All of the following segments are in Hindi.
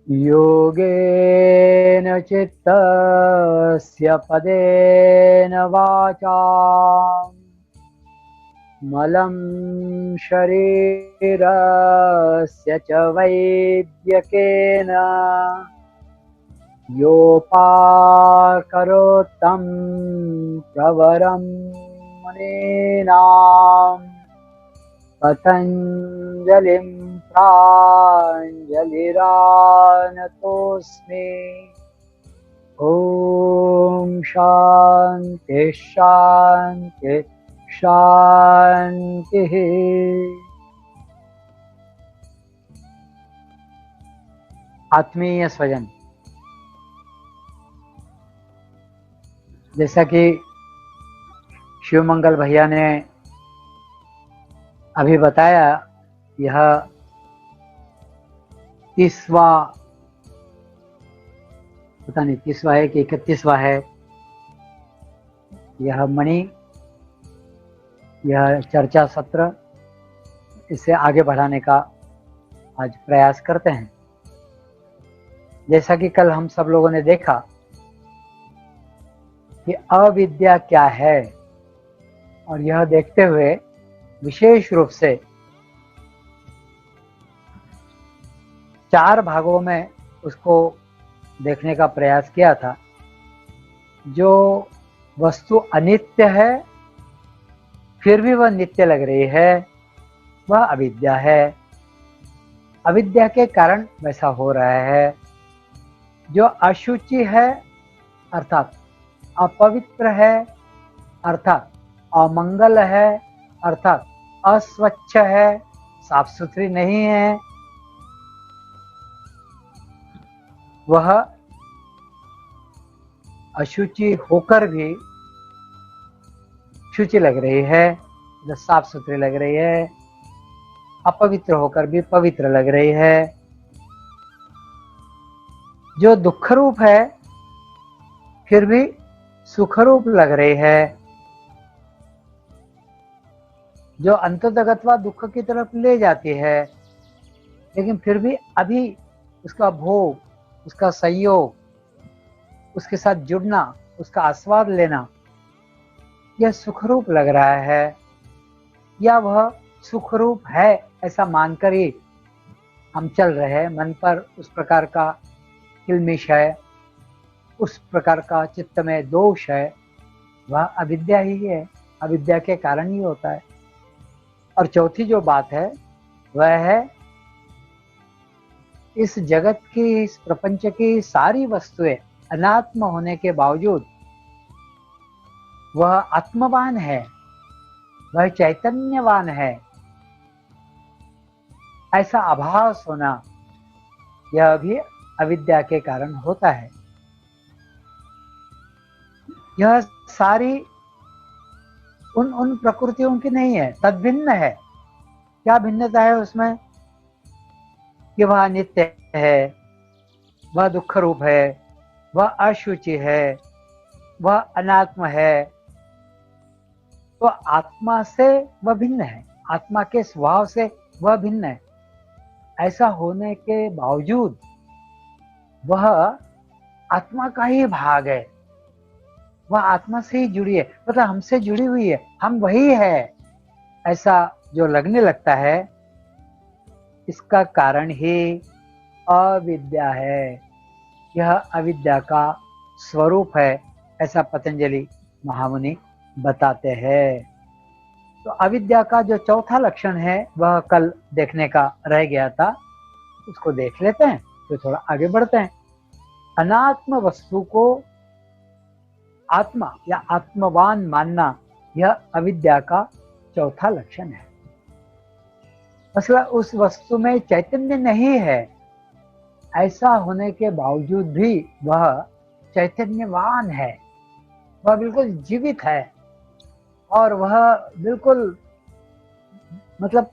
योगेन चित्तस्य पदेन वाचा मलं शरीरस्य च वैद्यकेन योपाकरोत्तं प्रवरं मुनीनां पतञ्जलिं प्राञ्जलिरानतोऽस्मि। ॐ शान्ति शान्ति शान्तिः। आत्मीय स्वजन, जैसा कि शिवमंगल भैया ने अभी बताया, यह 30वां, पता नहीं 30वां है कि 31वां है, यह मणि, यह चर्चा सत्र, इसे आगे बढ़ाने का आज प्रयास करते हैं। जैसा कि कल हम सब लोगों ने देखा कि अविद्या क्या है, और यह देखते हुए विशेष रूप से 4 भागों में उसको देखने का प्रयास किया था। जो वस्तु अनित्य है फिर भी वह नित्य लग रही है, वह अविद्या है। अविद्या के कारण वैसा हो रहा है। जो अशुचि है अर्थात अपवित्र है, अर्थात अमंगल है, अर्थात अस्वच्छ है, साफ सुथरी नहीं है, वह अशुचि होकर भी शुचि लग रही है, जो साफ सुथरी लग रही है। अपवित्र होकर भी पवित्र लग रही है। जो दुख रूप है फिर भी सुख रूप लग रही है। जो अंततगतवा दुख की तरफ ले जाती है, लेकिन फिर भी अभी उसका भोग, उसका संयोग, उसके साथ जुड़ना, उसका आस्वाद लेना, यह सुखरूप लग रहा है, या वह सुखरूप है ऐसा मानकर ही हम चल रहे हैं। मन पर उस प्रकार का किलमिश है, उस प्रकार का चित्त में दोष है, वह अविद्या ही है। अविद्या के कारण ही होता है। और चौथी जो बात है वह है, इस जगत की, इस प्रपंच की सारी वस्तुएं अनात्म होने के बावजूद वह आत्मवान है, वह चैतन्यवान है, ऐसा आभास होना, यह भी अविद्या के कारण होता है। यह सारी उन प्रकृतियों की नहीं है, तद्भिन्न है। क्या भिन्नता है उसमें? कि वह अनित्य है, वह दुख रूप है, वह अशुचि है, वह अनात्म है। तो आत्मा से वह भिन्न है, आत्मा के स्वभाव से वह भिन्न है। ऐसा होने के बावजूद वह आत्मा का ही भाग है, वह आत्मा से ही जुड़ी है, मतलब हमसे जुड़ी हुई है, हम वही है, ऐसा जो लगने लगता है, इसका कारण ही अविद्या है। यह अविद्या का स्वरूप है, ऐसा पतंजलि महामुनि बताते हैं। तो अविद्या का जो चौथा लक्षण है वह कल देखने का रह गया था, उसको देख लेते हैं, तो थोड़ा आगे बढ़ते हैं। अनात्म वस्तु को आत्मा या आत्मवान मानना, यह अविद्या का चौथा लक्षण है। मतलब उस वस्तु में चैतन्य नहीं है, ऐसा होने के बावजूद भी वह चैतन्यवान है, वह बिल्कुल जीवित है, और वह बिल्कुल मतलब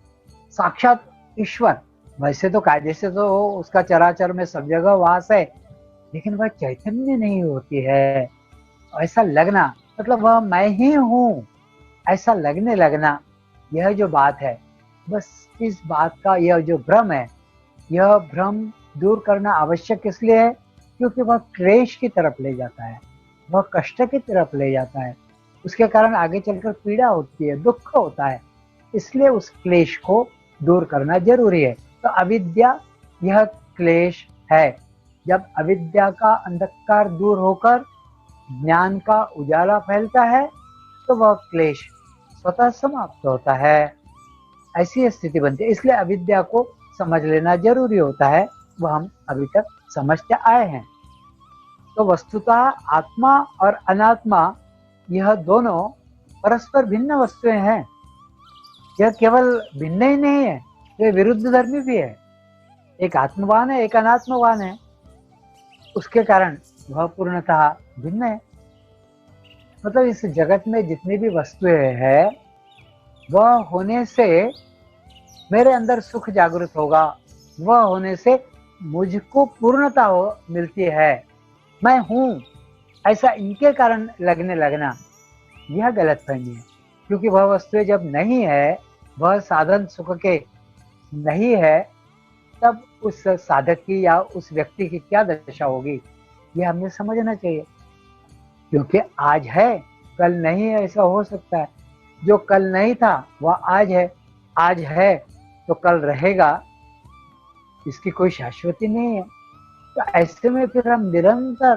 साक्षात ईश्वर। वैसे तो कायदे से तो उसका चराचर में सब जगह वास है, लेकिन वह चैतन्य नहीं होती है। ऐसा लगना, मतलब वह मैं ही हूँ ऐसा लगने लगना, यह जो बात है, बस इस बात का यह जो भ्रम है, यह भ्रम दूर करना आवश्यक इसलिए है क्योंकि वह क्लेश की तरफ ले जाता है, वह कष्ट की तरफ ले जाता है, उसके कारण आगे चलकर पीड़ा होती है, दुख होता है, इसलिए उस क्लेश को दूर करना जरूरी है। तो अविद्या यह क्लेश है। जब अविद्या का अंधकार दूर होकर ज्ञान का उजाला फैलता है तो वह क्लेश स्वतः समाप्त होता है। ऐसी स्थिति बनती है, इसलिए अविद्या को समझ लेना जरूरी होता है, वह हम अभी तक समझते आए हैं। तो वस्तुतः आत्मा और अनात्मा यह दोनों परस्पर भिन्न वस्तुएं हैं। यह केवल भिन्न ही नहीं है, यह विरुद्ध धर्मी भी है। एक आत्मवान है, एक अनात्मवान है, उसके कारण वह पूर्णतः भिन्न है। मतलब इस जगत में जितनी भी वस्तुएं हैं वह होने से मेरे अंदर सुख जागृत होगा, वह होने से मुझको पूर्णता मिलती है, मैं हूं, ऐसा इनके कारण लगने लगना यह गलतफहमी है। क्योंकि वह वस्तुएं जब नहीं है, वह साधन सुख के नहीं है, तब उस साधक की या उस व्यक्ति की क्या दशा होगी, यह हमें समझना चाहिए। क्योंकि आज है, कल नहीं है, ऐसा हो सकता है। जो कल नहीं था वह आज है तो कल रहेगा, इसकी कोई शाश्वती नहीं है। तो ऐसे में फिर हम निरंतर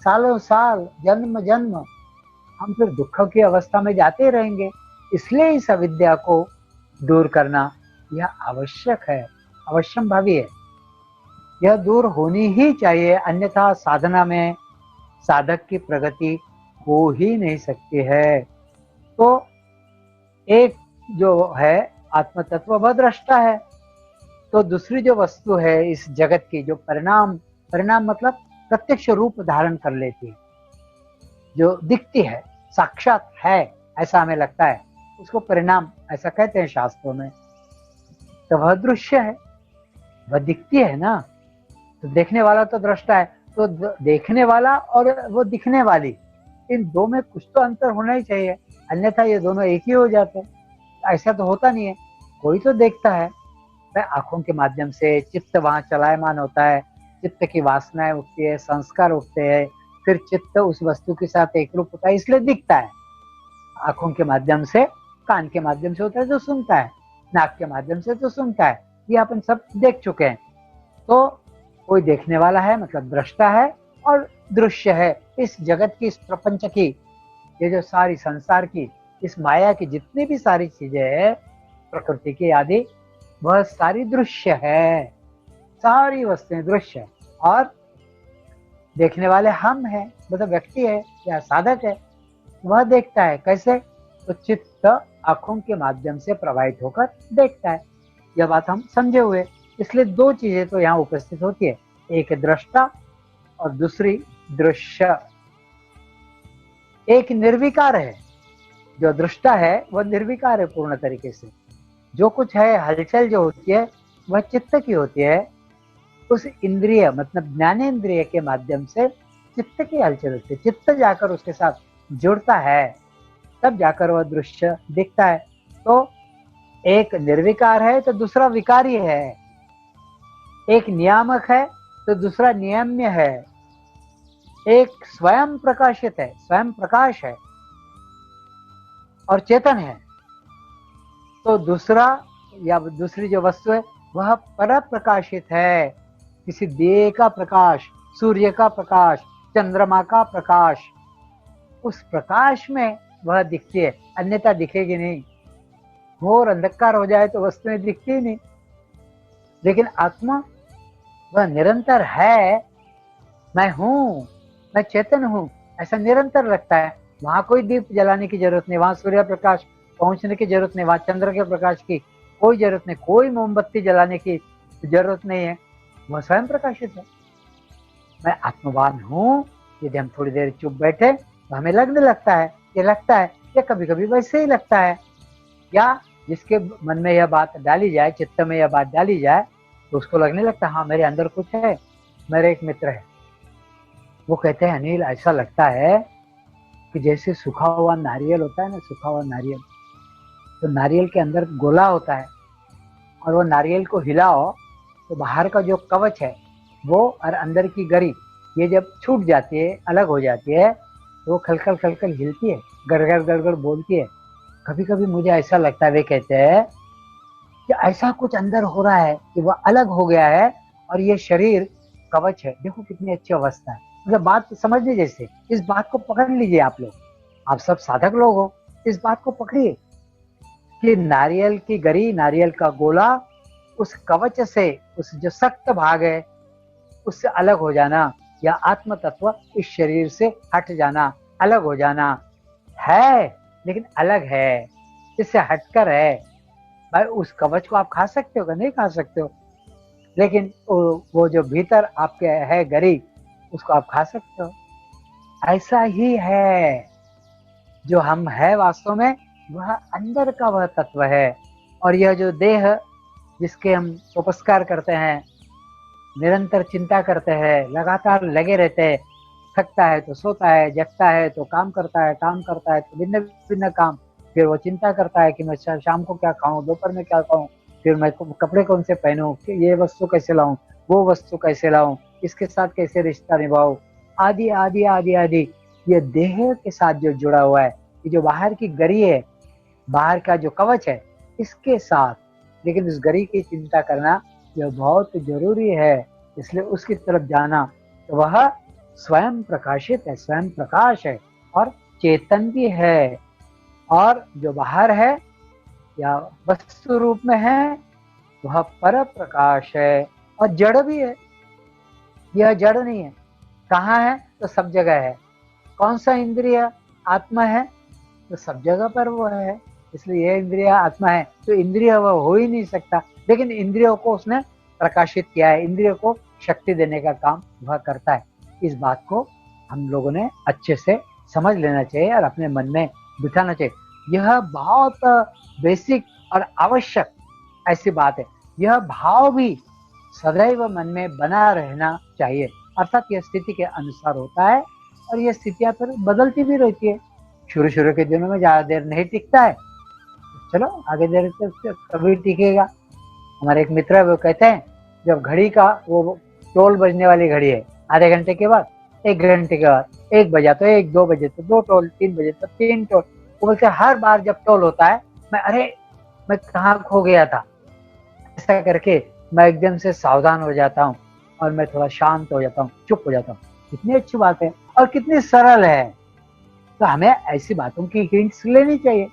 सालों साल, जन्म जन्म हम फिर दुख की अवस्था में जाते रहेंगे। इसलिए इस अविद्या को दूर करना यह आवश्यक है, अवश्यम भावी है। यह दूर होनी ही चाहिए, अन्यथा साधना में साधक की प्रगति हो ही नहीं सकती है। तो एक जो है आत्म तत्व वह दृष्टा है, तो दूसरी जो वस्तु है इस जगत की, जो परिणाम मतलब प्रत्यक्ष रूप धारण कर लेती है, जो दिखती है, साक्षात है ऐसा हमें लगता है, उसको परिणाम ऐसा कहते हैं शास्त्रों में। तो वह दृश्य है, वह दिखती है ना। तो देखने वाला तो दृष्टा है, तो देखने वाला और वो दिखने वाली, इन दो में कुछ तो अंतर होना ही चाहिए, अन्यथा ये दोनों एक ही हो जाते हैं। ऐसा तो होता नहीं है। कोई तो देखता है, आंखों के माध्यम से चित्त वहां चलायमान होता है, चित्त की वासनाएं उठती है, संस्कार उठते हैं, फिर चित्त उस वस्तु के साथ एक रूप होता है, इसलिए दिखता है। आंखों के माध्यम से, कान के माध्यम से होता है जो सुनता है, नाक के माध्यम से जो सुनता है, ये अपन सब देख चुके हैं। तो कोई देखने वाला है मतलब दृष्टा है, और दृश्य है। इस जगत की, इस प्रपंच की, ये जो सारी संसार की, इस माया की जितनी भी सारी चीजें है, प्रकृति की आदि, वह सारी दृश्य है, सारी वस्तुएं दृश्य है। और देखने वाले हम हैं, मतलब व्यक्ति है या साधक है, वह देखता है। कैसे? तो चित्त आंखों के माध्यम से प्रवाहित होकर देखता है। यह बात हम समझे हुए। इसलिए दो चीजें तो यहाँ उपस्थित होती है, एक दृष्टा और दूसरी दृश्य। एक निर्विकार है, जो दृष्टा है वह निर्विकार है पूर्ण तरीके से। जो कुछ है, हलचल जो होती है वह चित्त की होती है। उस इंद्रिय मतलब ज्ञानेंद्रिय के माध्यम से चित्त की हलचल होती है, चित्त जाकर उसके साथ जुड़ता है, तब जाकर वह दृश्य दिखता है। तो एक निर्विकार है तो दूसरा विकारी है, एक नियामक है तो दूसरा नियम्य है, एक स्वयं प्रकाशित है, स्वयं प्रकाश है और चेतन है, तो दूसरा या दूसरी जो वस्तु है वह पर प्रकाशित है। किसी दिए का प्रकाश, सूर्य का प्रकाश, चंद्रमा का प्रकाश, उस प्रकाश में वह दिखती है, अन्यथा दिखेगी नहीं। घोर अंधकार हो जाए तो वस्तुएं दिखती ही नहीं। लेकिन आत्मा वह निरंतर है, मैं हूं, मैं चेतन हूं, ऐसा निरंतर लगता है। वहां कोई दीप जलाने की जरूरत नहीं, वहां सूर्य प्रकाश पहुंचने की जरूरत नहीं, वहां चंद्र के प्रकाश की कोई जरूरत नहीं, कोई मोमबत्ती जलाने की जरूरत नहीं है, वह स्वयं प्रकाशित है। मैं आत्मवान हूं। यदि हम थोड़ी देर चुप बैठे तो हमें लगने लगता है, ये लगता है, या कभी कभी वैसे ही लगता है। या जिसके मन में यह बात डाली जाए, चित्त में यह बात डाली जाए, तो उसको लगने लगता है हाँ मेरे अंदर कुछ है। मेरे एक मित्र है, वो कहते हैं अनिल ऐसा लगता है कि जैसे सूखा हुआ नारियल होता है ना, सूखा हुआ नारियल, तो नारियल के अंदर गोला होता है और वो नारियल को हिलाओ तो बाहर का जो कवच है वो और अंदर की गरी ये जब छूट जाती है, अलग हो जाती है, तो वो खलखल खलखल हिलती है, गड़गड़ गड़गड़ बोलती है। कभी कभी मुझे ऐसा लगता है, वे कहते हैं कि ऐसा कुछ अंदर हो रहा है कि वह अलग हो गया है और ये शरीर कवच है। देखो कितनी अच्छी अवस्था है। मतलब बात समझने जैसे, इस बात को पकड़ लीजिए आप लोग, आप सब साधक लोग हो, इस बात को पकड़िए कि नारियल की गरी, नारियल का गोला, उस कवच से, उस जो सख्त भाग है उससे अलग हो जाना, या आत्म तत्व इस शरीर से हट जाना, अलग हो जाना है, लेकिन अलग है, इससे हटकर है। भाई उस कवच को आप खा सकते हो क्या? नहीं खा सकते हो, लेकिन वो जो भीतर आपके है गरी, उसको आप खा सकते हो। ऐसा ही है जो हम है वास्तव में, वह अंदर का वह तत्व है। और यह जो देह जिसके हम उपस्कार करते हैं, निरंतर चिंता करते हैं, लगातार लगे रहते हैं, थकता है तो सोता है, जगता है तो काम करता है, काम करता है तो भिन्न भिन्न काम, फिर वो चिंता करता है कि मैं शाम को क्या खाऊं, दोपहर में क्या खाऊं, फिर मैं कपड़े कौन से पहनूं, ये वस्तु कैसे लाऊं, वो वस्तु कैसे लाऊं, इसके साथ कैसे रिश्ता निभाऊं, आदि आदि आदि आदि। ये देह के साथ जो जुड़ा हुआ है, ये जो बाहर की गरी है, बाहर का जो कवच है, इसके साथ, लेकिन उस गरी की चिंता करना यह बहुत जरूरी है। इसलिए उसकी तरफ जाना, तो वह स्वयं प्रकाशित है, स्वयं प्रकाश है और चेतन भी है। और जो बाहर है या वस्तु रूप में है, वह पर प्रकाश है और जड़ भी है। यह जड़ नहीं है। कहाँ है? तो सब जगह है। कौन सा इंद्रिय आत्मा है? तो सब जगह पर वो है। इसलिए यह इंद्रिय आत्मा है, तो इंद्रिय वह हो ही नहीं सकता, लेकिन इंद्रियों को उसने प्रकाशित किया है, इंद्रियों को शक्ति देने का काम वह करता है। इस बात को हम लोगों ने अच्छे से समझ लेना चाहिए और अपने मन में बिठाना चाहिए। यह बहुत बेसिक और आवश्यक ऐसी बात है। यह भाव भी सदैव मन में बना रहना चाहिए, अर्थात यह स्थिति के अनुसार होता है और यह स्थितियां फिर बदलती भी रहती है। शुरू शुरू के दिनों में ज्यादा देर नहीं टिकता है, चलो आगे देर तक कभी टिकेगा। हमारे एक मित्र है, वो कहते हैं जब घड़ी का वो टोल बजने वाली घड़ी है, आधे घंटे के बाद, एक घंटे के बाद, 1 बजा तो 1, 2 बजे तो 2 टोल, 3 बजे तो 3 टोल। वो बोलते हर बार जब टोल होता है, मैं कहाँ खो गया था, ऐसा करके मैं एकदम से सावधान हो जाता हूँ और मैं थोड़ा शांत हो जाता हूँ, चुप हो जाता हूँ। कितनी अच्छी बात है और कितनी सरल है। तो हमें ऐसी बातों की हिंट्स लेनी चाहिए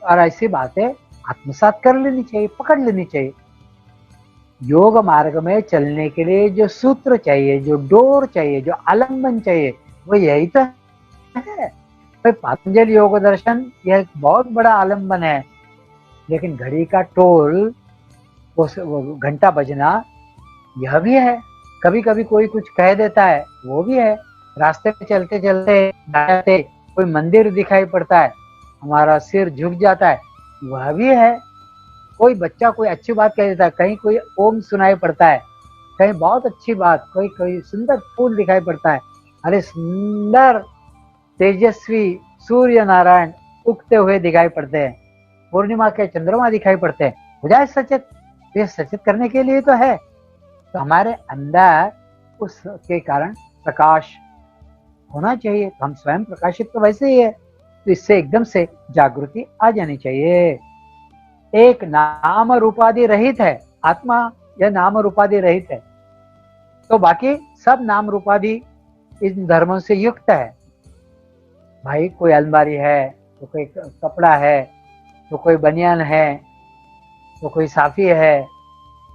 और ऐसी बातें आत्मसात कर लेनी चाहिए, पकड़ लेनी चाहिए। योग मार्ग में चलने के लिए जो सूत्र चाहिए, जो डोर चाहिए, जो आलम्बन चाहिए, वो यही तो है। भाई पतंजलि योग दर्शन यह एक बहुत बड़ा आलम्बन है, लेकिन घड़ी का टोल, वो घंटा बजना, यह भी है। कभी कभी कोई कुछ कह देता है, वो भी है। रास्ते में चलते चलते जाते कोई मंदिर दिखाई पड़ता है, हमारा सिर झुक जाता है, वह भी है। कोई बच्चा कोई अच्छी बात कह देता है, कहीं कोई ओम सुनाई पड़ता है, कहीं बहुत अच्छी बात, कोई कोई सुंदर फूल दिखाई पड़ता है, अरे सुंदर तेजस्वी सूर्य नारायण उगते हुए दिखाई पड़ते हैं, पूर्णिमा के चंद्रमा दिखाई पड़ते हैं, हो जाए सचेत। ये सचेत करने के लिए तो है। तो हमारे अंदर उसके कारण प्रकाश होना चाहिए। तो हम स्वयं प्रकाशित तो वैसे ही है, तो इससे एकदम से जागृति आ जानी चाहिए। एक नाम रूपादि रहित है आत्मा, यह नाम रूपादि रहित है, तो बाकी सब नाम रूपादि इन धर्मों से युक्त है। भाई कोई अलमारी है, तो कोई कपड़ा है, तो कोई बनियान है, तो कोई साफी है,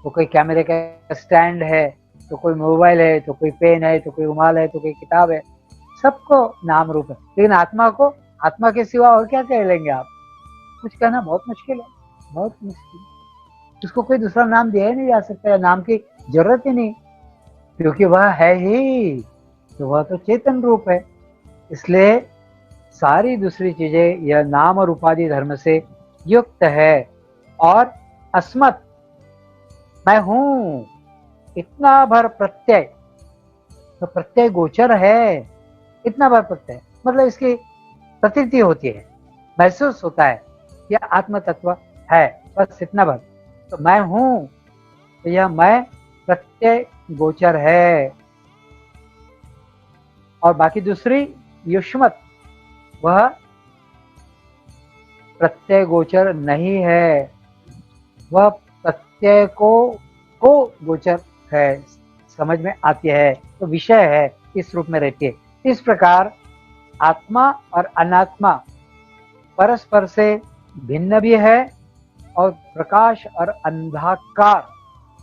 तो कोई कैमरे का स्टैंड है, तो कोई मोबाइल है, तो कोई पेन है, तो कोई रुमाल है, तो कोई किताब है। सबको नाम रूप है, लेकिन आत्मा को, आत्मा के सिवा और क्या कह लेंगे आप? कुछ कहना बहुत मुश्किल है, बहुत मुश्किल। उसको कोई दूसरा नाम दिया ही नहीं जा सकता, नाम की जरूरत ही नहीं, क्योंकि वह है ही, तो वह तो चेतन रूप है। इसलिए सारी दूसरी चीजें यह नाम और उपाधि धर्म से युक्त है। और अस्मत्, मैं हूं, इतना भर प्रत्यय, तो प्रत्यय गोचर है, इतना भर प्रत्यय मतलब इसकी प्रतीति होती है, महसूस होता है, यह आत्म तत्व है, बस इतना भर। तो मैं हूं, तो यह मैं प्रत्यय गोचर है, और बाकी दूसरी युष्मत वह प्रत्यय गोचर नहीं है, वह प्रत्यय को गोचर है, समझ में आती है, तो विषय है, इस रूप में रहती है। इस प्रकार आत्मा और अनात्मा परस्पर से भिन्न भी है, और प्रकाश और अंधकार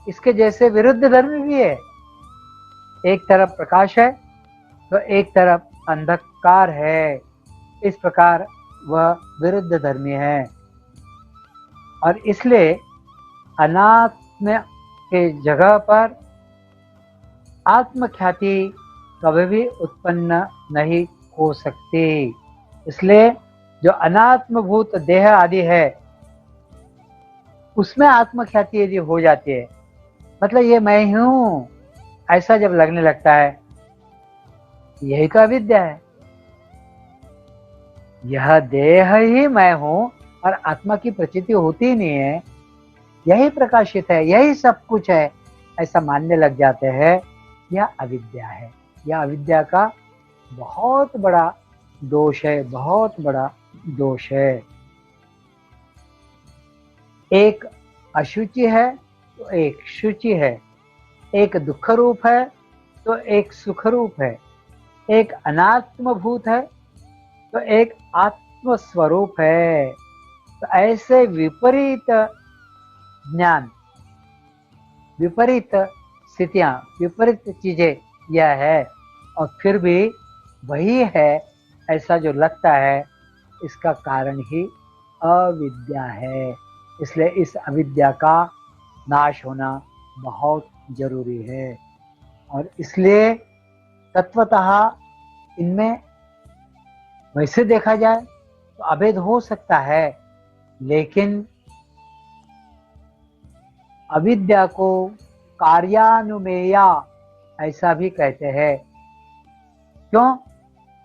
इसके जैसे विरुद्ध धर्म भी है। एक तरफ प्रकाश है तो एक तरफ अंधकार है, इस प्रकार वह विरुद्ध धर्मी है। और इसलिए अनात्म के जगह पर आत्मख्याति कभी भी उत्पन्न नहीं हो सकती। इसलिए जो अनात्मभूत देह आदि है उसमें आत्मख्याति यदि हो जाती है, मतलब ये मैं हूं ऐसा जब लगने लगता है, यही तो अविद्या है। यह देह ही मैं हूं और आत्मा की प्रतीति होती ही नहीं है, यही प्रकाशित है, यही सब कुछ है, ऐसा मानने लग जाते हैं, यह अविद्या है। यह अविद्या का बहुत बड़ा दोष है, बहुत बड़ा दोष है। एक अशुचि है तो एक शुचि है, एक दुख रूप है तो एक सुख रूप है, एक अनात्मभूत है तो एक आत्म स्वरूप है। तो ऐसे विपरीत ज्ञान, विपरीत स्थितियां, विपरीत चीजें यह है, और फिर भी वही है ऐसा जो लगता है, इसका कारण ही अविद्या है। इसलिए इस अविद्या का नाश होना बहुत जरूरी है। और इसलिए तत्वतः इनमें वैसे देखा जाए तो अभेद हो सकता है, लेकिन अविद्या को कार्यानुमेया ऐसा भी कहते हैं। क्यों?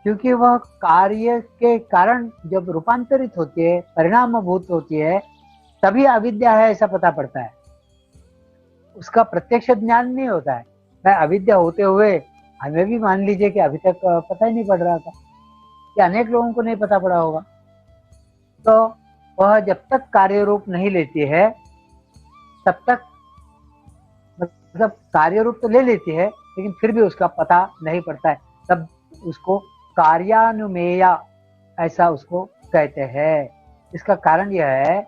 क्योंकि वह कार्य के कारण जब रूपांतरित होती है, परिणामभूत होती है, तभी अविद्या है ऐसा पता पड़ता है। उसका प्रत्यक्ष ज्ञान नहीं होता है। मैं अविद्या होते हुए हमें भी मान लीजिए कि अभी तक पता ही नहीं पड़ रहा था, कि अनेक लोगों को नहीं पता पड़ा होगा। तो वह जब तक कार्य रूप नहीं लेती है तब तक, मतलब कार्य रूप तो ले लेती है लेकिन फिर भी उसका पता नहीं पड़ता है, तब उसको कार्यानुमेया ऐसा उसको कहते हैं। इसका कारण यह है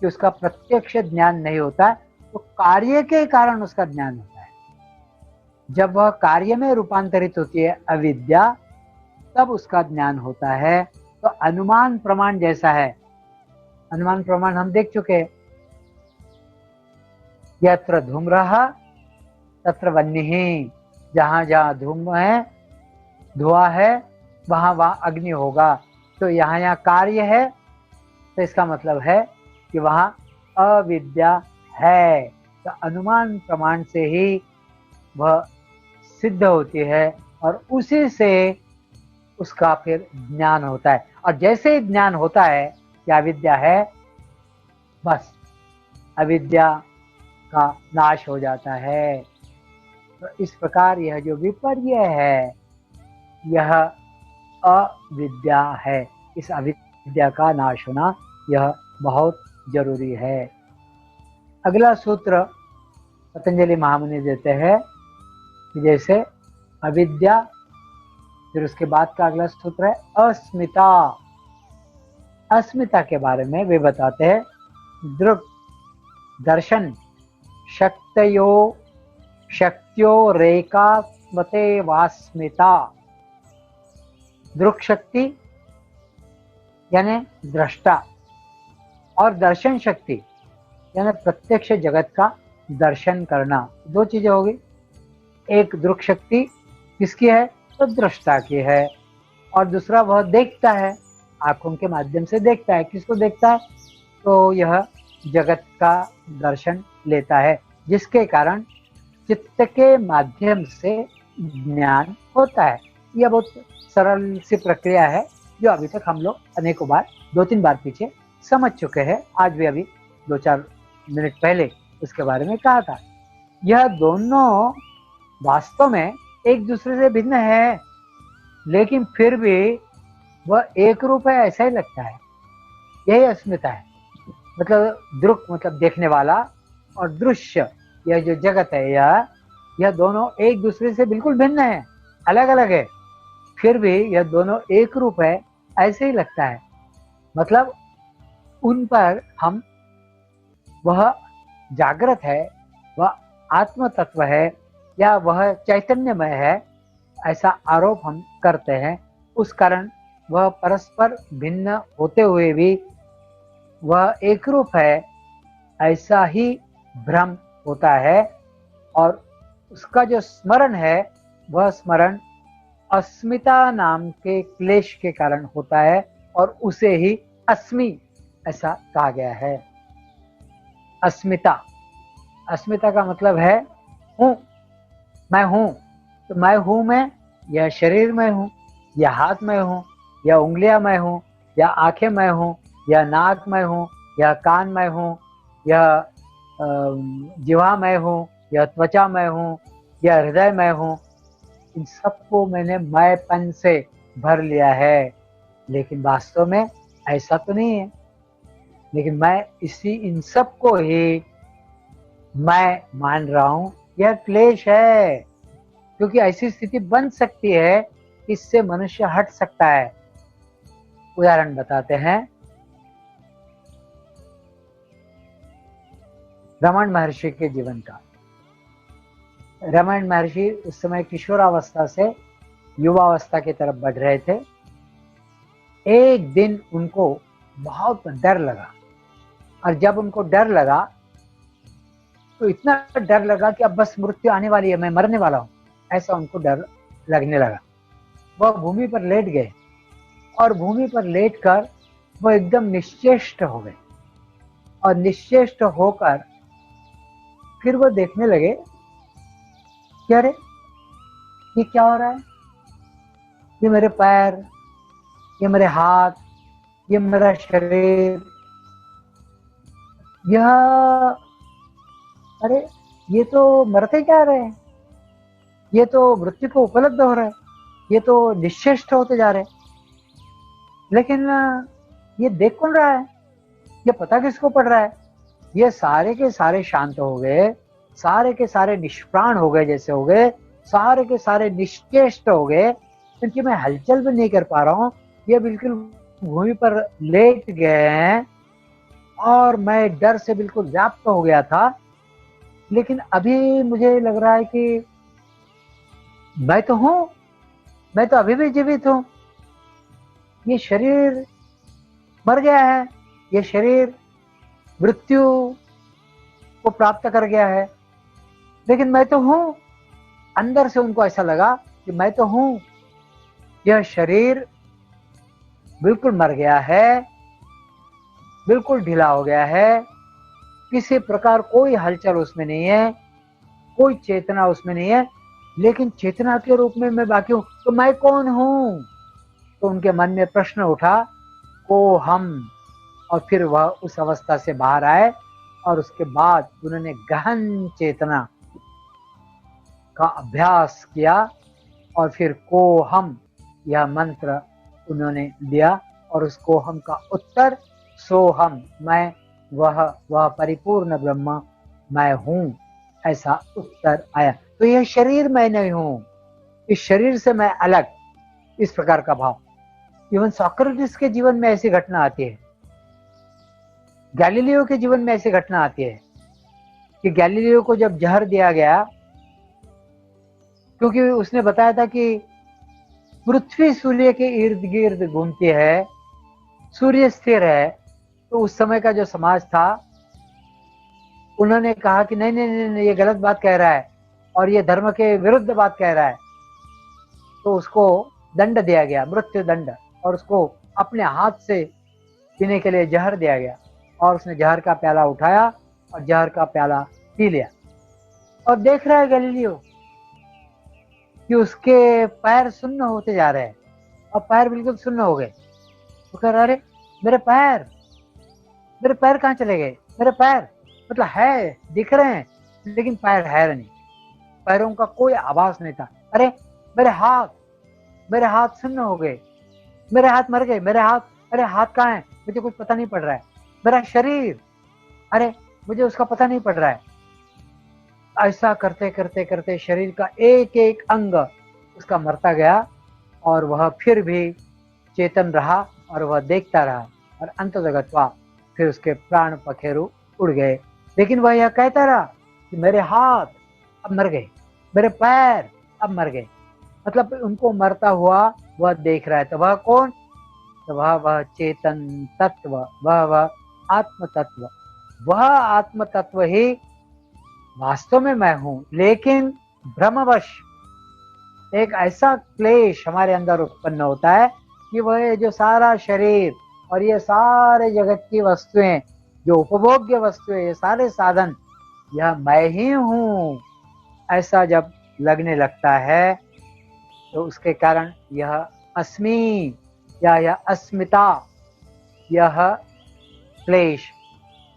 कि उसका प्रत्यक्ष ज्ञान नहीं होता है, तो कार्य के कारण उसका ज्ञान होता है। जब वह कार्य में रूपांतरित होती है अविद्या, तब उसका ज्ञान होता है। तो अनुमान प्रमाण जैसा है, अनुमान प्रमाण हम देख चुके हैं। यत्र धूम्रः तत्र वह्निः, जहां जहां धूम है, धुआं है, वहां वहां अग्नि होगा। तो यहाँ यहाँ कार्य है, तो इसका मतलब है कि वहां अविद्या है। तो अनुमान प्रमाण से ही वह सिद्ध होती है, और उसी से उसका फिर ज्ञान होता है। और जैसे ही ज्ञान होता है कि अविद्या है, बस अविद्या का नाश हो जाता है। तो इस प्रकार यह जो विपर्य है, यह अविद्या है। इस अविद्या का नाश होना यह बहुत जरूरी है। अगला सूत्र पतंजलि महामुनि देते हैं कि जैसे अविद्या, फिर उसके बाद का अगला सूत्र है अस्मिता। अस्मिता के बारे में वे बताते हैं, दृक् दर्शन शक्त्यो रेकात्मते वास्मिता। दृक् शक्ति यानी दृष्टा, और दर्शन शक्ति यानी प्रत्यक्ष जगत का दर्शन करना। दो चीजें होगी। एक दृक् शक्ति किसकी है? तो दृष्टा की है, और दूसरा वह देखता है, आंखों के माध्यम से देखता है। किसको देखता है? तो यह जगत का दर्शन लेता है, जिसके कारण चित्त के माध्यम से ज्ञान होता है। यह बहुत सरल सी प्रक्रिया है, जो अभी तक हम लोग अनेकों बार, 2-3 बार पीछे समझ चुके हैं। आज भी अभी 2-4 मिनट पहले उसके बारे में कहा था। यह दोनों वास्तव में एक दूसरे से भिन्न है, लेकिन फिर भी वह एक रूप है ऐसा ही लगता है। यही अस्मिता है। मतलब दृक मतलब देखने वाला, और दृश्य यह जो जगत है, यह दोनों एक दूसरे से बिल्कुल भिन्न है, अलग अलग है, फिर भी यह दोनों एक रूप है ऐसे ही लगता है। मतलब उन पर हम वह जागृत है, वह आत्म तत्व है, या वह चैतन्यमय है, ऐसा आरोप हम करते हैं। उस कारण वह परस्पर भिन्न होते हुए भी वह एक रूप है ऐसा ही भ्रम होता है। और उसका जो स्मरण है, वह स्मरण अस्मिता नाम के क्लेश के कारण होता है, और उसे ही अस्मि ऐसा कहा गया है। अस्मिता, अस्मिता का मतलब है हूं, मैं हूं। तो मैं हूं मैं, यह शरीर में हूं, या हाथ में हूं, या उंगलियां में हूं, या आंखें में हूं, या नाक में हूं, या कान में हूं, या जिह्वा में हूं, या त्वचा में हूं, या हृदय में हूं। इन सबको मैंने मैंपन से भर लिया है, लेकिन वास्तव में ऐसा तो नहीं है। लेकिन मैं इसी इन सबको ही मैं मान रहा हूं। यह क्लेश है, क्योंकि ऐसी स्थिति बन सकती है कि इससे मनुष्य हट सकता है। उदाहरण बताते हैं। रमन महर्षि के जीवन का। रमन महर्षि उस समय किशोरावस्था से युवावस्था की तरफ बढ़ रहे थे। एक दिन उनको बहुत डर लगा, और जब उनको डर लगा तो इतना डर लगा कि अब बस मृत्यु आने वाली है, मैं मरने वाला हूं, ऐसा उनको डर लगने लगा। वह भूमि पर लेट गए, और भूमि पर लेटकर वह एकदम निश्चेष्ट हो गए। और निश्चेष्ट होकर फिर वो देखने लगे कि अरे ये क्या हो रहा है, ये मेरे पैर, ये मेरे हाथ, ये मेरा शरीर, यह अरे ये तो मरते जा रहे हैं, ये तो मृत्यु को उपलब्ध हो रहा है, ये तो निश्चेष्ट होते जा रहे हैं। लेकिन ये देख कौन रहा है, ये पता किसको पड़ रहा है। ये सारे के सारे शांत हो गए, सारे के सारे निष्प्राण हो गए, जैसे हो गए, सारे के सारे निश्चेष्ट हो गए, क्योंकि मैं हलचल भी नहीं कर पा रहा हूँ। ये बिल्कुल भूमि पर लेट गए हैं, और मैं डर से बिल्कुल व्याप्त हो गया था। लेकिन अभी मुझे लग रहा है कि मैं तो हूं, मैं तो अभी भी जीवित हूं। ये शरीर मर गया है, ये शरीर मृत्यु को प्राप्त कर गया है, लेकिन मैं तो हूं। अंदर से उनको ऐसा लगा कि मैं तो हूं। यह शरीर बिल्कुल मर गया है, बिल्कुल ढीला हो गया है, किसी प्रकार कोई हलचल उसमें नहीं है, कोई चेतना उसमें नहीं है, लेकिन चेतना के रूप में मैं बाकी हूं। तो मैं कौन हूं? तो उनके मन में प्रश्न उठा, को हम। और फिर वह उस अवस्था से बाहर आए, और उसके बाद उन्होंने गहन चेतना का अभ्यास किया, और फिर को हम यह मंत्र उन्होंने दिया, और उस को हम का उत्तर सोहम, मैं वह परिपूर्ण ब्रह्म मैं हूं, ऐसा उत्तर आया। तो यह शरीर मैं नहीं हूं, इस शरीर से मैं अलग, इस प्रकार का भाव। इवन सोक्रेटिस के जीवन में ऐसी घटना आती है, गैलीलियो के जीवन में ऐसी घटना आती है कि गैलीलियो को जब जहर दिया गया, क्योंकि उसने बताया था कि पृथ्वी सूर्य के इर्द गिर्द घूमती है, सूर्य स्थिर है। तो उस समय का जो समाज था, उन्होंने कहा कि नहीं नहीं नहीं, नहीं ये गलत बात कह रहा है, और ये धर्म के विरुद्ध बात कह रहा है। तो उसको दंड दिया गया, मृत्यु दंड, और उसको अपने हाथ से पीने के लिए जहर दिया गया। और उसने जहर का प्याला उठाया, और जहर का प्याला पी लिया। और देख रहा है गैलीलियो कि उसके पैर सुन्न होते जा रहे हैं, और पैर बिल्कुल सुन्न हो गए। वो कह रहा, अरे मेरे पैर, मेरे पैर कहाँ चले गए, मेरे पैर मतलब है, दिख रहे हैं, लेकिन पैर है नहीं। पैरों का कोई आवाज नहीं था। अरे मेरे हाथ सुन्न हो गए, मेरे हाथ मर गए, मेरे हाथ, अरे हाथ कहाँ है, मुझे कुछ पता नहीं पड़ रहा है। मेरा शरीर, अरे मुझे उसका पता नहीं पड़ रहा है। ऐसा करते करते करते शरीर का एक एक अंग उसका मरता गया, और वह फिर भी चेतन रहा, और वह देखता रहा, और अंत जगतवा फिर उसके प्राण पखेरु उड़ गए। लेकिन वह यह कहता रहा कि मेरे हाथ अब मर गए, मेरे पैर अब मर गए। मतलब उनको मरता हुआ वह देख रहा है। तो वह कौन? तो वह चेतन तत्व, वह आत्म तत्व, वह आत्म तत्व ही वास्तव में मैं हूं। लेकिन भ्रमवश एक ऐसा क्लेश हमारे अंदर उत्पन्न होता है कि वह जो सारा शरीर और ये सारे जगत की वस्तुएं, जो उपभोग्य वस्तुएं, ये सारे साधन, यह मैं ही हूं, ऐसा जब लगने लगता है, तो उसके कारण यह अस्मि या यह अस्मिता, यह क्लेश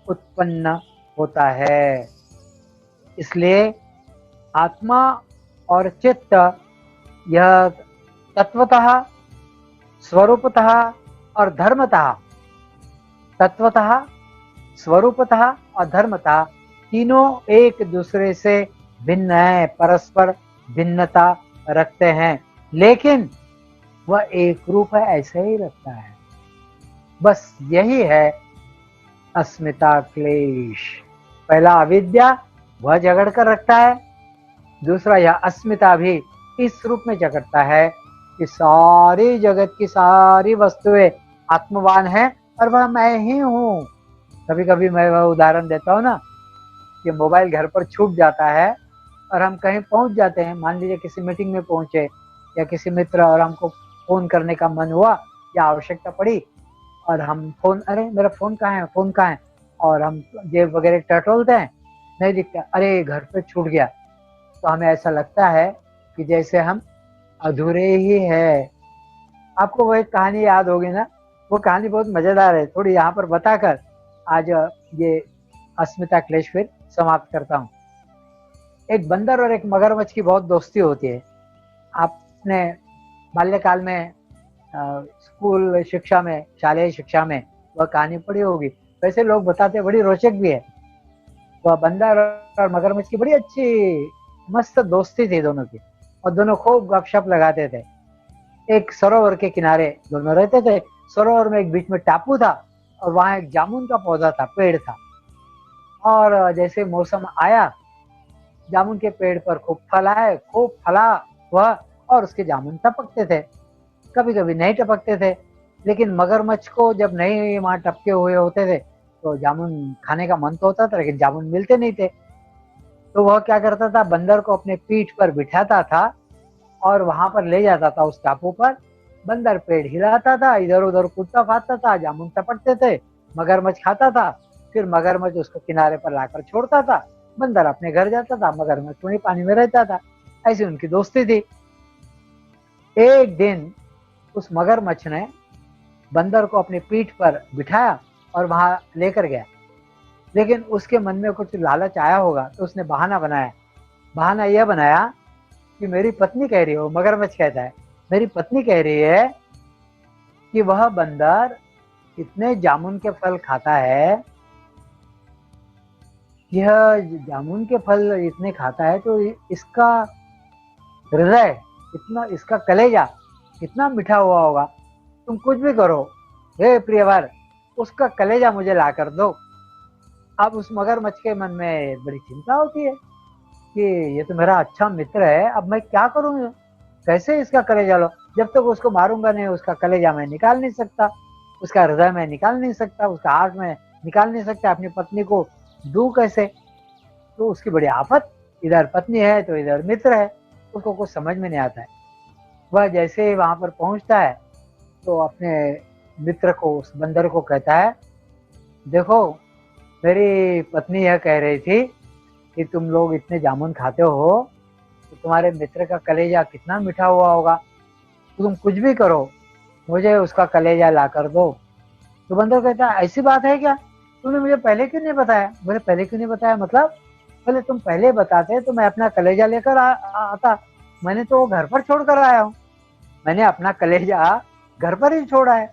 उत्पन्न होता है। इसलिए आत्मा और चित्त यह तत्वतः, स्वरूपतः और धर्मतः, तत्वतः, स्वरूपतः और धर्मतः तीनों एक दूसरे से भिन्न है, परस्पर भिन्नता रखते हैं, लेकिन वह एक रूप है, ऐसे ही रखता है। बस यही है अस्मिता क्लेश। पहला अविद्या, वह जगड़ कर रखता है। दूसरा यह अस्मिता भी इस रूप में जगड़ता है कि सारी जगत की सारी वस्तुएं आत्मवान है और वह मैं ही हूँ। कभी कभी मैं वह उदाहरण देता हूँ ना, कि मोबाइल घर पर छूट जाता है और हम कहीं पहुंच जाते हैं, मान लीजिए किसी मीटिंग में पहुंचे या किसी मित्र, और हमको फोन करने का मन हुआ या आवश्यकता पड़ी, और हम फोन, अरे मेरा फोन कहाँ है, फोन कहाँ है, और हम जेब वगैरह टटोलते हैं, नहीं दिखता, अरे घर पे छूट गया। तो हमें ऐसा लगता है कि जैसे हम अधूरे ही है। आपको वो एक कहानी याद होगी ना, वो कहानी बहुत मजेदार है, थोड़ी यहाँ पर बताकर आज ये अस्मिता क्लेश फिर समाप्त करता हूँ। एक बंदर और एक मगरमच्छ की बहुत दोस्ती होती है। आपने बाल्यकाल में स्कूल शिक्षा में, शालेय शिक्षा में वह कहानी पढ़ी होगी। वैसे लोग बताते हैं, बड़ी रोचक भी है। वह बंदर और मगरमच्छ की बड़ी अच्छी मस्त दोस्ती थी दोनों की, और दोनों खूब गपशप लगाते थे। एक सरोवर के किनारे दोनों रहते थे। सरोवर में एक बीच में टापू था, और वहां एक जामुन का पौधा था, पेड़ था। और जैसे मौसम आया, जामुन के पेड़ पर खूब फल आए, खूब फला वह, और उसके जामुन टपकते थे। कभी कभी नहीं टपकते थे, लेकिन मगरमच्छ को जब नहीं वहां टपके हुए होते थे तो जामुन खाने का मन तो होता था, लेकिन जामुन मिलते नहीं थे। तो वह क्या करता था, बंदर को अपने पीठ पर बिठाता था और वहां पर ले जाता था उस टापू पर। बंदर पेड़ हिलाता था, इधर उधर कूदता फादता था, जामुन टपकते थे, मगरमच्छ खाता था। फिर मगरमच्छ उसको किनारे पर लाकर छोड़ता था, बंदर अपने घर जाता था, मगरमच्छ वहीं पानी में रहता था। ऐसी उनकी दोस्ती थी। एक दिन उस मगरमच्छ ने बंदर को अपनी पीठ पर बिठाया और वहां लेकर गया, लेकिन उसके मन में कुछ लालच आया होगा, तो उसने बहाना बनाया। बहाना यह बनाया कि मेरी पत्नी कह रही हो, मगरमच्छ कहता है, मेरी पत्नी कह रही है कि वह बंदर इतने जामुन के फल खाता है, यह जामुन के फल इतने खाता है, तो इसका हृदय इतना, इसका कलेजा इतना मीठा हुआ होगा, तुम कुछ भी करो हे प्रियवर, उसका कलेजा मुझे ला कर दो। अब उस मगरमच्छ के मन में बड़ी चिंता होती है कि ये तो मेरा अच्छा मित्र है, अब मैं क्या करूँ, कैसे इसका कलेजा लो। जब तक उसको मारूंगा नहीं, उसका कलेजा मैं निकाल नहीं सकता, उसका हृदय मैं निकाल नहीं सकता, उसका हार्ट में निकाल नहीं सकता, अपनी पत्नी को दूं कैसे। तो उसकी बड़ी आफत, इधर पत्नी है तो इधर मित्र है, उसको कुछ समझ में नहीं आता है। वह जैसे ही वहां पर पहुंचता है तो अपने मित्र को, उस बंदर को कहता है, देखो मेरी पत्नी यह कह रही थी कि तुम लोग इतने जामुन खाते हो तो तुम्हारे मित्र का कलेजा कितना मीठा हुआ होगा, तो तुम कुछ भी करो, मुझे उसका कलेजा ला कर दो। तो बंदर कहता है, ऐसी बात है क्या, तुमने मुझे पहले क्यों नहीं बताया। बोले, पहले क्यों नहीं बताया मतलब, बोले तुम पहले बताते तो मैं अपना कलेजा लेकर आता। मैंने तो वो घर पर छोड़ कर आया हूँ। मैंने अपना कलेजा घर पर ही छोड़ा है।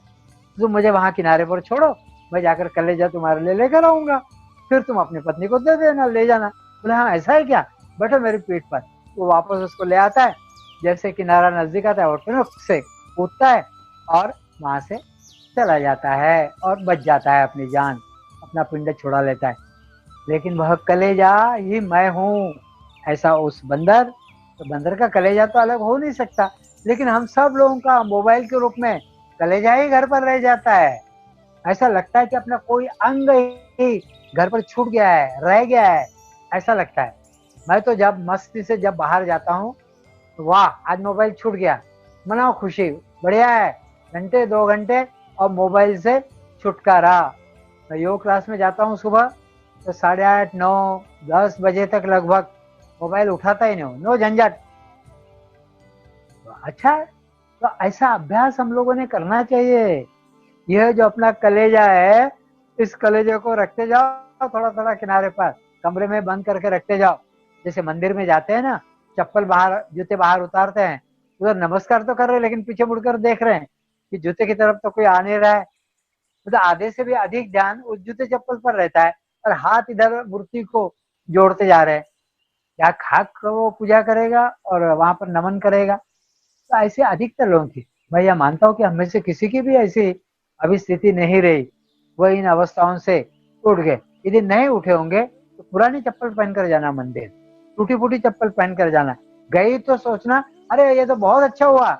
तुम मुझे वहां किनारे पर छोड़ो, मैं जाकर कलेजा तुम्हारे लिए लेकर आऊंगा, फिर तुम अपनी पत्नी को दे देना, ले जाना। बोले हाँ ऐसा है क्या, बैठो मेरी पीठ पर। वो वापस उसको ले आता है। जैसे किनारा नजदीक आता है वो टुनुक से कूदता है और वहां से चला जाता है और बच जाता है अपनी जान, अपना पिंड छुड़ा लेता है। लेकिन वह कलेजा ही मैं हूँ, ऐसा उस बंदर, तो बंदर का कलेजा तो अलग हो नहीं सकता। लेकिन हम सब लोगों का मोबाइल के रूप में कलेजा ही घर पर रह जाता है। ऐसा लगता है कि अपना कोई अंग ही घर पर छूट गया है, रह गया है, ऐसा लगता है। मैं तो जब मस्ती से जब बाहर जाता हूँ तो वाह आज मोबाइल छूट गया, मनाओ खुशी, बढ़िया है, घंटे 2 घंटे और मोबाइल से छुटकारा। मैं योग क्लास में जाता हूँ सुबह, तो 8:30, 9, 10 बजे तक लगभग मोबाइल उठाता ही नहीं हूँ, नो झंझट। तो अच्छा है, तो ऐसा अभ्यास हम लोगों ने करना चाहिए। यह जो अपना कलेजा है, इस कलेजे को रखते जाओ थोड़ा थोड़ा किनारे पर, कमरे में बंद करके रखते जाओ। जैसे मंदिर में जाते हैं ना, चप्पल बाहर, जूते बाहर उतारते हैं, उधर नमस्कार तो कर रहे हैं लेकिन पीछे मुड़कर देख रहे हैं कि जूते की तरफ तो कोई आ नहीं रहा है। मतलब आधे से भी अधिक ध्यान उस जूते चप्पल पर रहता है और हाथ इधर मूर्ति को जोड़ते जा रहे हैं। क्या खाक वो पूजा करेगा और वहां पर नमन करेगा। तो ऐसे अधिकतर लोगों की, मैं यह मानता हूँ कि हम में से किसी की भी ऐसी अभी स्थिति नहीं रही, वह इन अवस्थाओं से उठ गए। यदि नहीं उठे होंगे तो पुरानी चप्पल पहनकर जाना मंदिर, टूटी फूटी चप्पल पहनकर जाना। गई तो सोचना अरे ये तो बहुत अच्छा हुआ,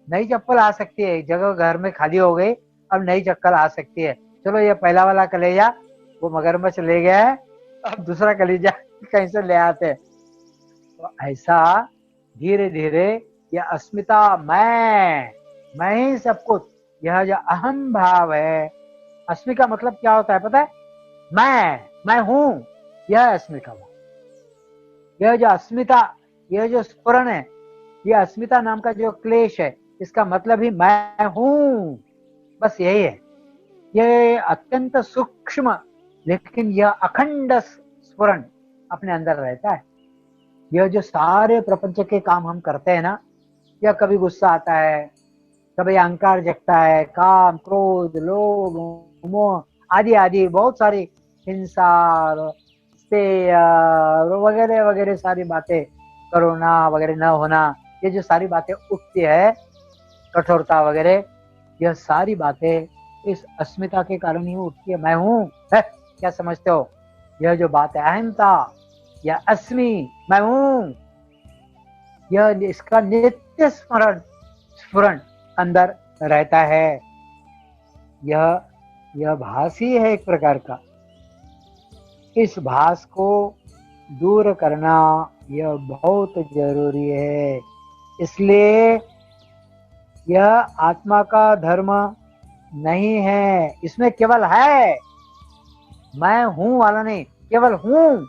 नई चप्पल आ सकती है, जगह घर में खाली हो गई, अब नई चप्पल आ सकती है। चलो ये पहला वाला कलेजा वो मगरमच्छ ले गया है, अब दूसरा कलेजा कहीं से ले आते हैं। तो ऐसा धीरे धीरे यह अस्मिता, मैं ही सब कुछ, यह जो अहम भाव है, अस्मि का मतलब क्या होता है पता है, मैं हूं, यह अस्मि का भाव। यह जो अस्मिता, यह जो स्फुरण है, यह अस्मिता नाम का जो क्लेश है, इसका मतलब ही मैं हूं, बस यही है। यह अत्यंत सूक्ष्म लेकिन यह अखंड स्फुरण अपने अंदर रहता है। यह जो सारे प्रपंच के काम हम करते हैं ना, या कभी गुस्सा आता है, कभी अहंकार जगता है, काम क्रोध लोभ मोह आदि आदि बहुत सारी हिंसा वगैरह वगैरह सारी बातें, करुणा वगैरह न होना, ये जो सारी बातें उठती है, कठोरता वगैरह, यह सारी बातें इस अस्मिता के कारण ही उठती है। मैं हूं है, क्या समझते हो। यह जो बात है अहंता या अस्मि, मैं हूं, यह इसका नित्य स्मरण स्फुरण अंदर रहता है। यह भास ही है एक प्रकार का। इस भास को दूर करना यह बहुत जरूरी है। इसलिए यह आत्मा का धर्म नहीं है, इसमें केवल है, मैं हूं वाला नहीं, केवल हूं,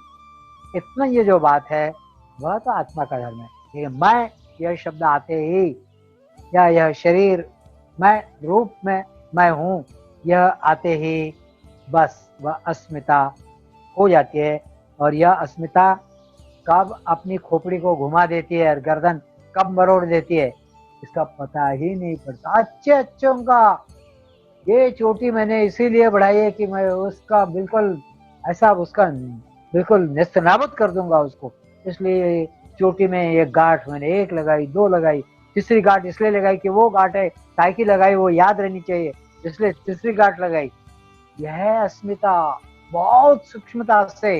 इतना ये जो बात है वह तो आत्मा का धर्म है। ये मैं, यह शब्द आते ही, या यह शरीर, मैं रूप में मैं हूं, यह आते ही बस वह अस्मिता हो जाती है। और यह अस्मिता कब अपनी खोपड़ी को घुमा देती है और गर्दन कब मरोड़ देती है, इसका पता ही नहीं पड़ता। अच्छे अच्छों का ये चोटी मैंने इसीलिए बढ़ाई है कि मैं उसका बिल्कुल ऐसा उसका बिल्कुल नेस्तनाबूद कर दूंगा उसको, इसलिए चोटी में ये गांठ मैंने 1 लगाई 2 लगाई, तीसरी गांठ इसलिए लगाई कि वो गांठ है ताकि लगाई वो याद रहनी चाहिए, इसलिए तीसरी गांठ लगाई। यह अस्मिता बहुत सूक्ष्मता से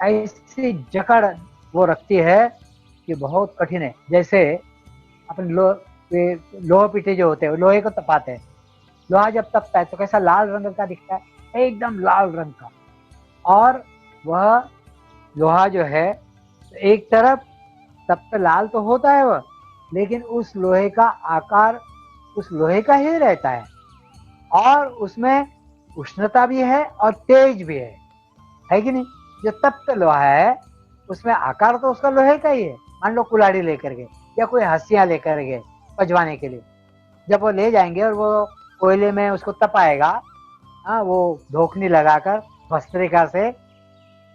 ऐसी जकड़ वो रखती है कि बहुत कठिन है। जैसे अपन लोहा पीटे जो होते हैं, लोहे को तपाते हैं, लोहा जब तपता है तो कैसा लाल रंग का दिखता है, एकदम लाल रंग का। और वह लोहा जो है एक तरफ तब तो लाल तो होता है वह, लेकिन उस लोहे का आकार उस लोहे का ही रहता है, और उसमें उष्णता भी है और तेज भी है कि नहीं। जो तप्त लोहा है उसमें आकार तो उसका लोहे का ही है। मान लो कुल्हाड़ी लेकर गए या कोई हंसियां लेकर गए पजवाने के लिए, जब वो ले जाएंगे और वो कोयले में उसको तपाएगा, हाँ वो धोखनी लगाकर भस्त्रिका से,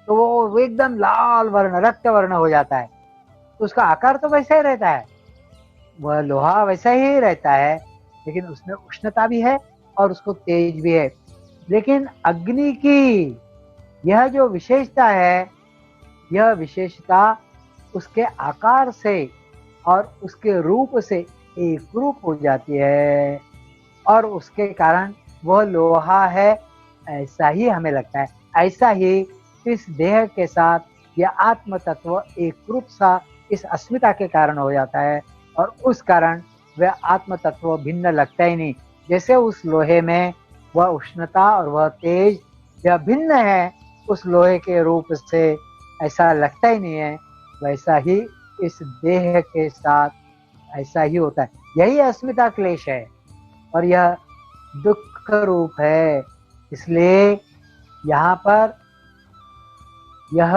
तो वो एकदम लाल वर्ण, रक्त वर्ण हो जाता है। तो उसका आकार तो वैसा ही रहता है, वह लोहा वैसा ही रहता है, लेकिन उसमें उष्णता भी है और उसको तेज भी है। लेकिन अग्नि की यह जो विशेषता है, यह विशेषता उसके आकार से और उसके रूप से एक रूप हो जाती है, और उसके कारण वह लोहा है ऐसा ही हमें लगता है। ऐसा ही इस देह के साथ यह आत्म तत्व एक रूप सा इस अस्मिता के कारण हो जाता है, और उस कारण वह आत्म तत्व भिन्न लगता ही नहीं। जैसे उस लोहे में वह उष्णता और वह तेज यह भिन्न है उस लोहे के रूप से, ऐसा लगता ही नहीं है, वैसा ही इस देह के साथ ऐसा ही होता है। यही अस्मिता क्लेश है और यह दुख रूप है। इसलिए यहाँ पर यह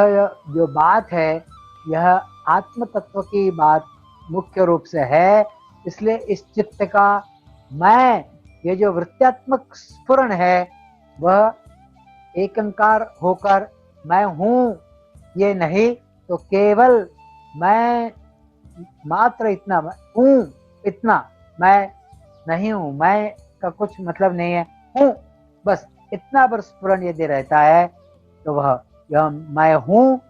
जो बात है, यह आत्म तत्व की बात मुख्य रूप से है। इसलिए इस चित्त का मैं, ये जो वृत्त्यात्मक स्फुरण है, वह एकंकार होकर मैं हूँ ये नहीं, तो केवल मैं मात्र इतना हूँ, इतना मैं नहीं हूँ, मैं का कुछ मतलब नहीं है, हूँ बस इतना पर स्फुरण यदि रहता है, तो वह यह मैं हूँ,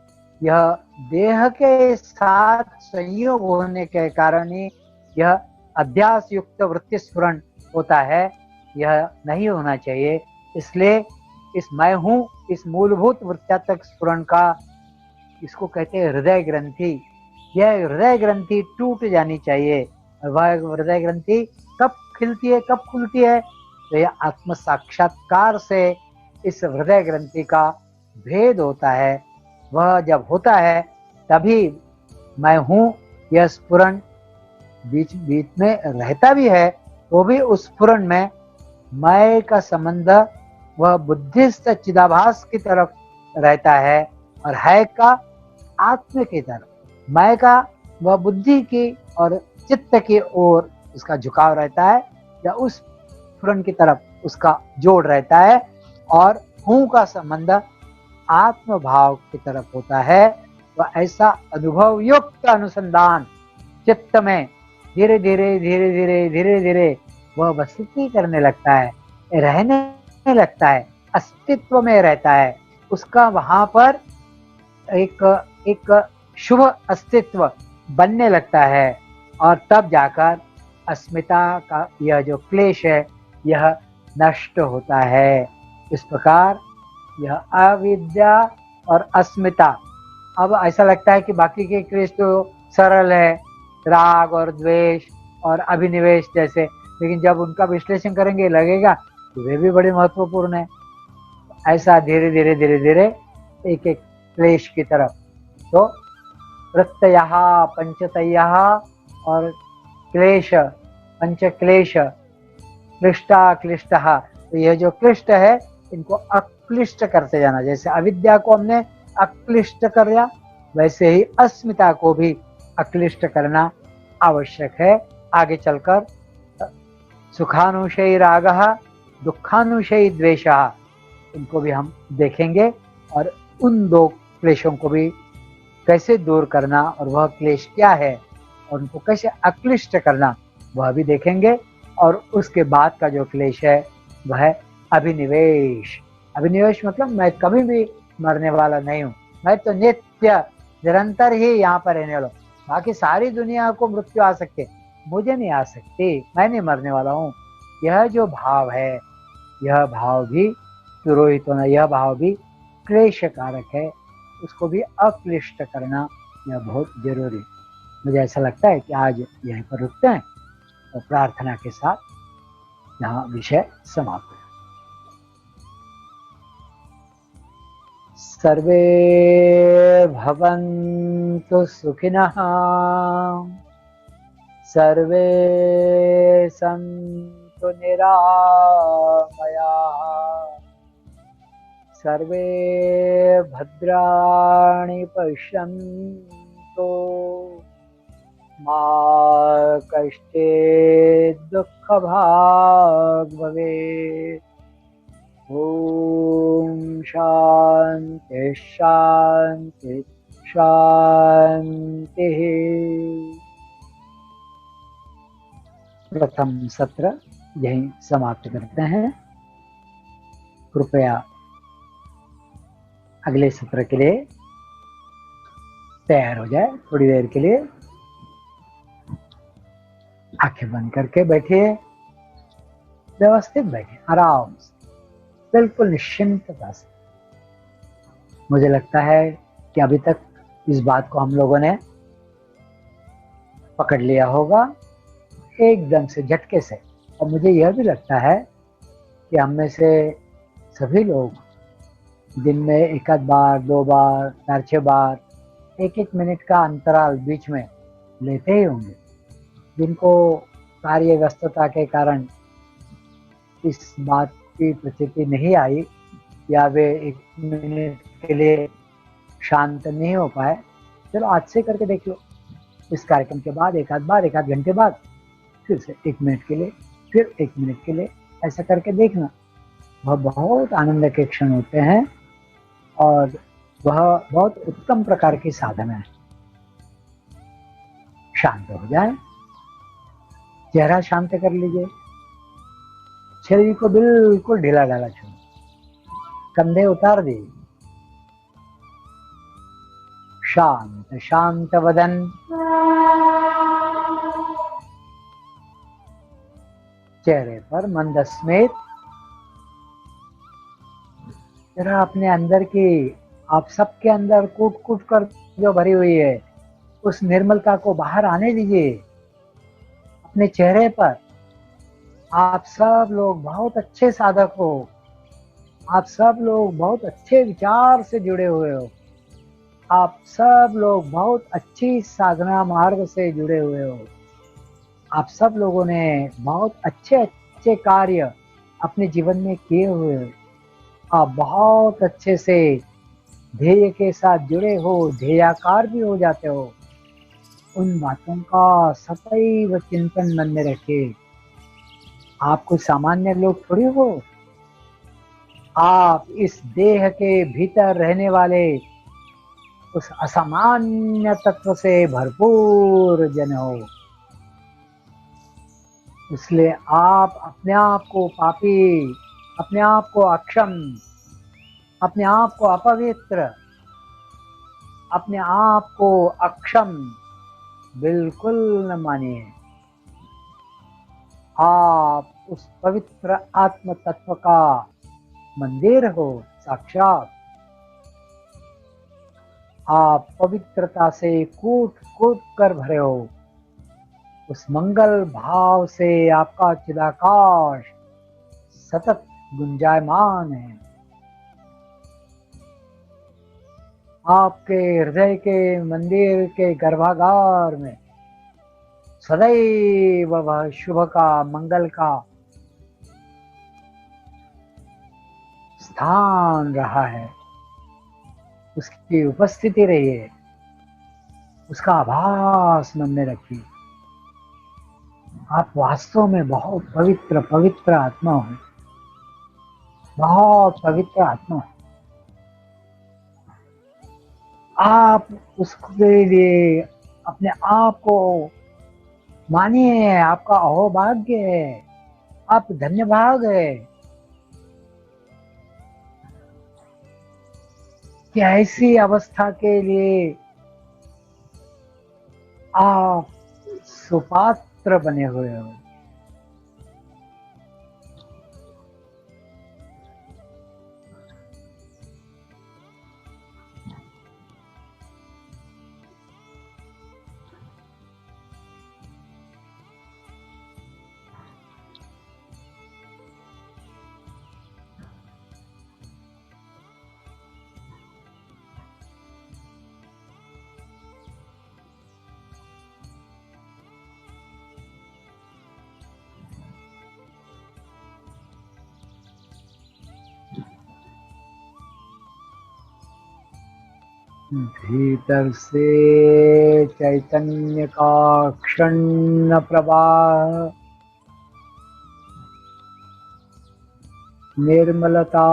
यह देह के साथ संयोग होने के कारण ही यह अध्यास युक्त वृत्ति स्फुरण होता है, यह नहीं होना चाहिए। इसलिए इस मैं हूँ, इस मूलभूत वृत्त्यात्मक स्फुरण का, इसको कहते हैं हृदय ग्रंथि। यह हृदय ग्रंथि टूट जानी चाहिए। और वह हृदय ग्रंथि कब खिलती है, कब खुलती है? तो यह आत्म साक्षात्कार से इस हृदय ग्रंथि का भेद होता है। वह जब होता है तभी मैं हूँ यह स्फुरण बीच बीच में रहता भी है, तो भी उस स्फुरण में मैं का संबंध वह बुद्धिस्थ चिदाभास की तरफ रहता है, और है का आत्म की तरफ। मैं का वह बुद्धि की और चित्त की ओर उसका झुकाव रहता है, या उस स्फुरण की तरफ उसका जोड़ रहता है, और हूँ का संबंध आत्म भाव की तरफ होता है। तो ऐसा अनुभव युक्त अनुसंधान चित्त में धीरे धीरे धीरे धीरे धीरे धीरे वह वसति करने लगता है, रहने लगता है, अस्तित्व में रहता है। उसका वहां पर एक एक शुभ अस्तित्व बनने लगता है, और तब जाकर अस्मिता का यह जो क्लेश है यह नष्ट होता है। इस प्रकार यह अविद्या और अस्मिता, अब ऐसा लगता है कि बाकी के क्लेश तो सरल है, राग और द्वेष और अभिनिवेश जैसे, लेकिन जब उनका विश्लेषण करेंगे लगेगा कि वे भी बड़े महत्वपूर्ण है। ऐसा धीरे धीरे धीरे धीरे एक एक क्लेश की तरफ, तो प्रत्ययः पंचतयः और क्लेश, पंच क्लेश, क्लिष्टा क्लिष्टः, तो यह जो क्लिष्ट है इनको अक्लिष्ट करते जाना। जैसे अविद्या को हमने अक्लिष्ट कर दिया, वैसे ही अस्मिता को भी अक्लिष्ट करना आवश्यक है। आगे चलकर सुखानुशयी रागः दुखानुशयी द्वेषः, इनको भी हम देखेंगे, और उन दो क्लेशों को भी कैसे दूर करना और वह क्लेश क्या है और उनको कैसे अक्लिष्ट करना वह भी देखेंगे। और उसके बाद का जो क्लेश है वह है अभिनिवेश। अभिनिवेश मतलब मैं कभी भी मरने वाला नहीं हूँ, मैं तो नित्य निरंतर ही यहाँ पर रहने वाला हूँ। बाकी सारी दुनिया को मृत्यु आ सकती है, मुझे नहीं आ सकती, मैं नहीं मरने वाला हूँ। यह जो भाव है, यह भाव भी पुरोहित होना, यह भाव भी क्लेश कारक है, उसको भी अक्लिष्ट करना यह बहुत जरूरी। मुझे ऐसा लगता है कि आज यहीं पर रुकते हैं और प्रार्थना के साथ यहाँ विषय समाप्त है। सर्वे भवन्तु सुखिनः, सर्वे सन्तु निरामयाः, सर्वे भद्राणि पश्यन्तु, मा कश्चित् दुःखभाग् भवेत्। ओम शांति शांति शांति। प्रथम सत्र यहीं समाप्त करते हैं। कृपया अगले सत्र के लिए तैयार हो जाए। थोड़ी देर के लिए आंखें बंद करके बैठिए, व्यवस्थित बैठिए, आराम से, बिल्कुल निश्चिंतता से। मुझे लगता है कि अभी तक इस बात को हम लोगों ने पकड़ लिया होगा एकदम से, झटके से। और मुझे यह भी लगता है कि हम में से सभी लोग दिन में एक आध बार, 2 बार, 4-6 बार, 1-1 मिनट का अंतराल बीच में लेते ही होंगे। जिनको कार्य व्यस्तता के कारण इस बात की प्रतीति नहीं आई या वे 1 मिनट के लिए शांत नहीं हो पाए, चलो आज से करके देख लो। इस कार्यक्रम के बाद एक आध बार, 1 आध घंटे बाद फिर से 1 मिनट के लिए, फिर 1 मिनट के लिए, ऐसा करके देखना। वह बहुत आनंद के क्षण होते हैं और वह बहुत उत्तम प्रकार की साधना है। शांत हो जाए, चेहरा शांत कर लीजिए, शरीर को बिल्कुल ढीला ढाला छोड़, कंधे उतार दीजिए, शांत शांत वदन, चेहरे पर मंद स्मित। जरा अपने अंदर की, आप सबके अंदर कूट कूट कर जो भरी हुई है, उस निर्मलता को बाहर आने दीजिए। अपने चेहरे पर आप सब लोग बहुत अच्छे साधक हो, आप सब लोग बहुत अच्छे विचार से जुड़े हुए हो, आप सब लोग बहुत अच्छी साधना मार्ग से जुड़े हुए हो। आप सब लोगों ने बहुत अच्छे अच्छे कार्य अपने जीवन में किए हुए हो। आप बहुत अच्छे से ध्येय के साथ जुड़े हो, ध्येयाकार भी हो जाते हो। उन बातों का सदैव चिंतन मन में रखिए। आप कोई सामान्य लोग थोड़ी हो, आप इस देह के भीतर रहने वाले उस असामान्य तत्व से भरपूर जन हो। इसलिए आप अपने आप को पापी, अपने आप को अक्षम, अपने आप को अपवित्र, अपने आप को अक्षम बिल्कुल न मानिए। आप उस पवित्र आत्म तत्व का मंदिर हो साक्षात। आप पवित्रता से कूट कूट कर भरे हो। उस मंगल भाव से आपका चिदाकाश सतत गुंजायमान है। आपके हृदय के मंदिर के गर्भागार में सदैव वह शुभ का, मंगल का स्थान रहा है। उसकी उपस्थिति रही है, उसका आभास मन में रखिए। आप वास्तव में बहुत पवित्र पवित्र आत्मा हो, बहुत पवित्र आत्मा। आप उसके लिए अपने आप को मानिए, आपका अहोभाग्य है, आप धन्यभाग है कि ऐसी अवस्था के लिए आप सुपात्र बने हुए हो। भीतर से चैतन्य का क्षण प्रवाह निर्मलता,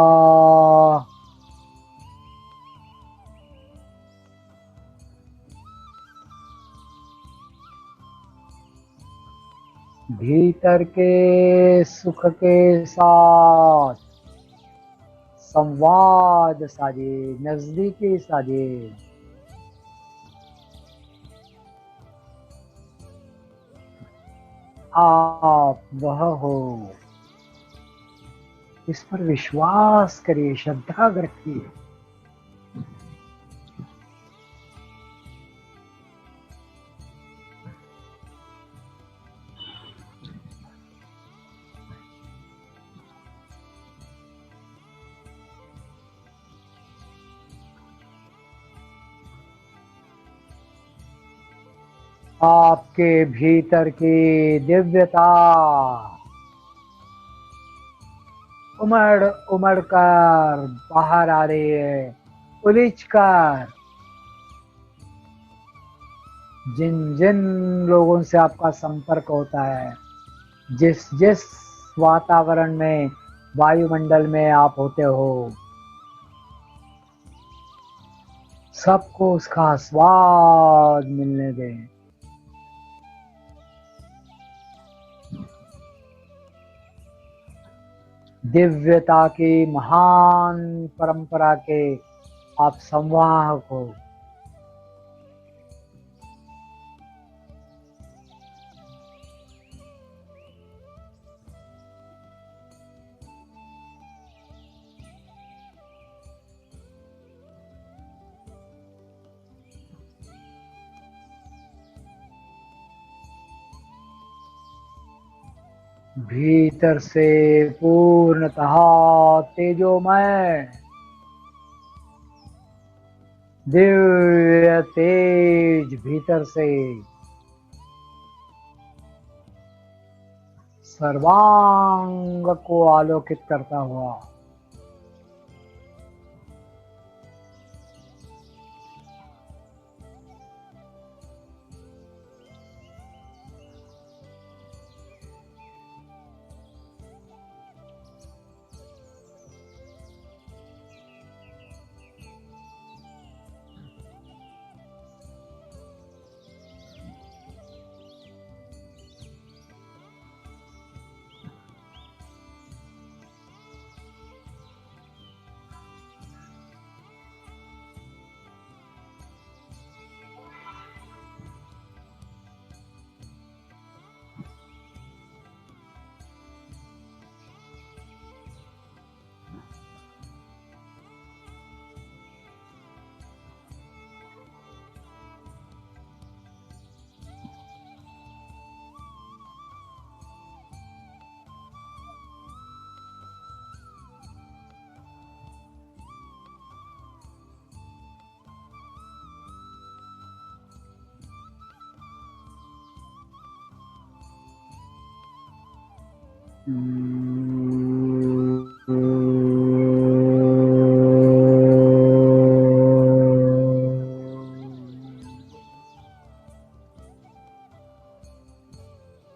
भीतर के सुख के साथ संवाद साझे, नजदीकी साझे। आप वह हो, इस पर विश्वास करिए, श्रद्धा रखिए। आपके भीतर की दिव्यता उमड़ उमड़ कर बाहर आ रही है, उलिझ कर। जिन जिन लोगों से आपका संपर्क होता है, जिस जिस वातावरण में, वायुमंडल में आप होते हो, सबको उसका स्वाद मिलने दें। दिव्यता की महान परंपरा के आप संवाहक हो। भीतर से पूर्णतः तेजोमय दिव्य तेज भीतर से सर्वांग को आलोकित करता हुआ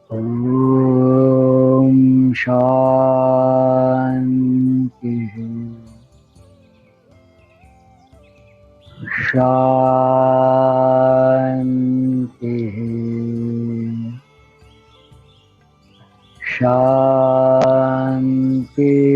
ओम शांति शांति शांति।